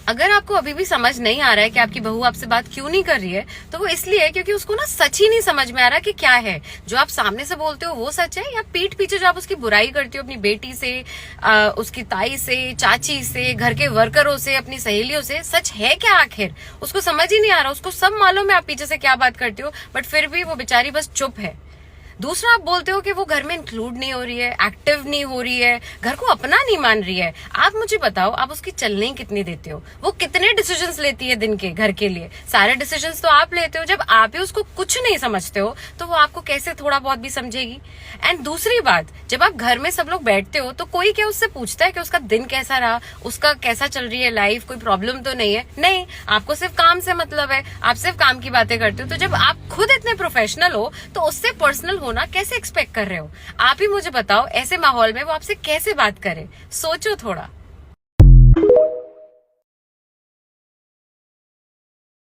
अगर आपको अभी भी समझ नहीं आ रहा है कि आपकी बहू आपसे बात क्यों नहीं कर रही है, तो वो इसलिए है क्योंकि उसको ना सच ही नहीं समझ में आ रहा कि क्या है जो आप सामने से बोलते हो वो सच है, या पीठ पीछे जो आप उसकी बुराई करती हो अपनी बेटी से, उसकी ताई से, चाची से, घर के वर्करों से, अपनी सहेलियों से, सच है क्या आखिर? उसको समझ ही नहीं आ रहा। उसको सब मालूम है आप पीछे से क्या बात करती हो, बट फिर भी वो बेचारी बस चुप है। दूसरा, आप बोलते हो कि वो घर में इंक्लूड नहीं हो रही है, एक्टिव नहीं हो रही है, घर को अपना नहीं मान रही है। आप मुझे बताओ, आप उसकी चलने ही कितनी देते हो? वो कितने डिसीजंस लेती है दिन के घर के लिए? सारे डिसीजंस तो आप लेते हो। जब आप ही उसको कुछ नहीं समझते हो तो वो आपको कैसे थोड़ा बहुत भी समझेगी? एंड दूसरी बात, जब आप घर में सब लोग बैठते हो तो कोई क्या उससे पूछता है कि उसका दिन कैसा रहा, उसका कैसा चल रही है लाइफ, कोई प्रॉब्लम तो नहीं है? नहीं, आपको सिर्फ काम से मतलब है, आप सिर्फ काम की बातें करते हो। तो जब आप खुद इतने प्रोफेशनल हो तो उससे पर्सनल होना कैसे एक्सपेक्ट कर रहे हो? आप ही मुझे बताओ, ऐसे माहौल में वो आपसे कैसे बात करे? सोचो थोड़ा।